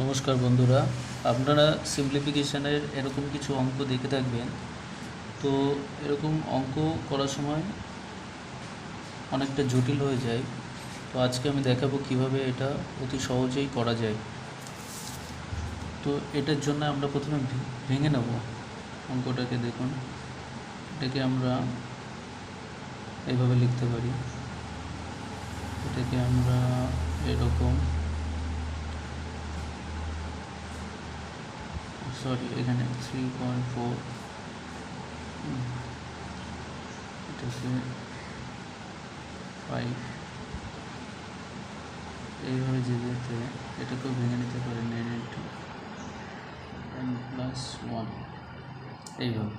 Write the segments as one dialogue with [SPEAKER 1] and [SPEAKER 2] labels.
[SPEAKER 1] নমস্কার বন্ধুরা, আপনারা সিম্পলিফিকেশানের এরকম কিছু অঙ্ক দেখে থাকবেন। তো এরকম অঙ্ক করার সময় অনেকটা জটিল হয়ে যায়। তো আজকে আমি দেখাবো কিভাবে এটা অতি সহজেই করা যায়। তো এটার জন্য আমরা প্রথমে ভেঙে নেব অঙ্কটাকে। দেখুন, এটাকে আমরা এইভাবে লিখতে পারি। এটাকে আমরা এরকম, এখানে 3.4, এটাকে 5, এইভাবে যেতে এটাকেও ভেঙে নিতে পারি 9 × n+1 এইভাবে।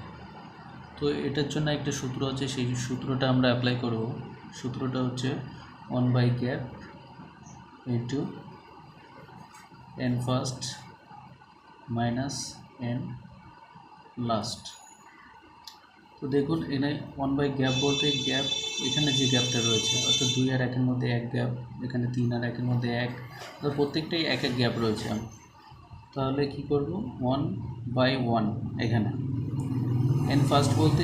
[SPEAKER 1] তো এটার জন্য একটা সূত্র আছে, সেই সূত্রটা আমরা অ্যাপ্লাই করব। সূত্রটা হচ্ছে 1/গ্যাপ into n first minus n last. তো দেখুন, এখানে 1/গ্যাপ বলতে গ্যাপ, এখানে যে গ্যাপটা রয়েছে অর্থাৎ 2 আর 1-এর মধ্যে 1 গ্যাপ, এখানে 3 আর 1-এর মধ্যে 1, তো প্রত্যেকটাই 1 গ্যাপ রয়েছে। তাহলে কি করব, 1/1 এখানে n ফার্স্ট বলতে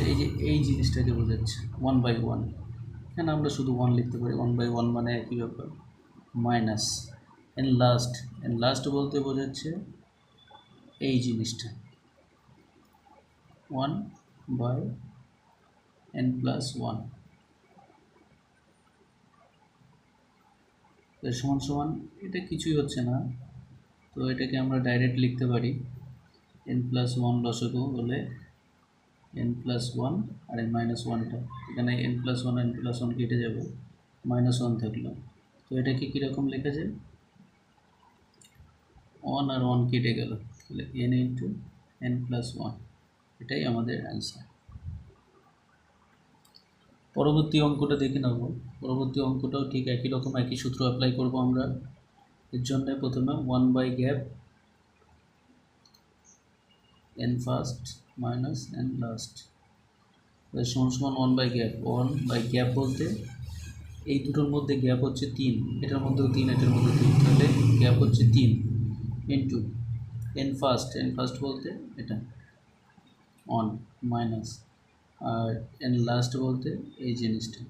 [SPEAKER 1] এই জিনিসটাকে বোঝাচ্ছে 1/1। এখানে আমরা শুধু 1 লিখতে পারি, 1/1 মানে একই ব্যাপার, মাইনাস n লাস্ট বলতে বোঝাচ্ছে এই জিনিসটা 1/n+1 এর সমান সমান। এটা কিছুই হচ্ছে না, তো এটাকে আমরা ডাইরেক্ট লিখতে পারি n+1 লসাগু হলে n+1 আর এই -1টা, এখানে n+1 n+1 কেটে যাবে, -1 থাকলো। তো এটাকে কীরকম লেখা যায়, 1 আর 1 কেটে গেল, তাহলে n × n+1, এটাই আমাদের অ্যান্সার। পরবর্তী অঙ্কটা দেখে নেব। পরবর্তী অঙ্কটাও ঠিক একই রকম, একই সূত্র অ্যাপ্লাই করব আমরা। এর জন্য প্রথমে 1/গ্যাপ n first minus n last সমান 1/গ্যাপ। 1/গ্যাপ বলতে এই দুটোর মধ্যে গ্যাপ হচ্ছে 3, এটার মধ্যেও 3, এটার মধ্যে 3, তাহলে গ্যাপ হচ্ছে 3 ইন্টু n ফার্স্ট বলতে এটা 1 মাইনাস, আর n লাস্ট বলতে এই জিনিসটা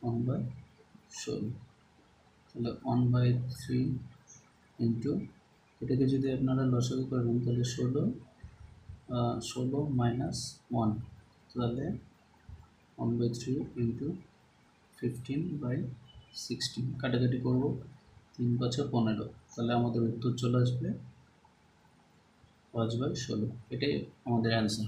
[SPEAKER 1] 1/16, তাহলে 1/3 ইন্টু, এটাকে যদি আপনারা লসাগু করবেন তাহলে 16 মাইনাস 1, তাহলে 1/3 ইন্টু 15/16, কাটাকাটি করব, 3×5 = 15, তাহলে আমাদের উত্তর চলে আসবে 5/16। এটাই আমাদের অ্যান্সার।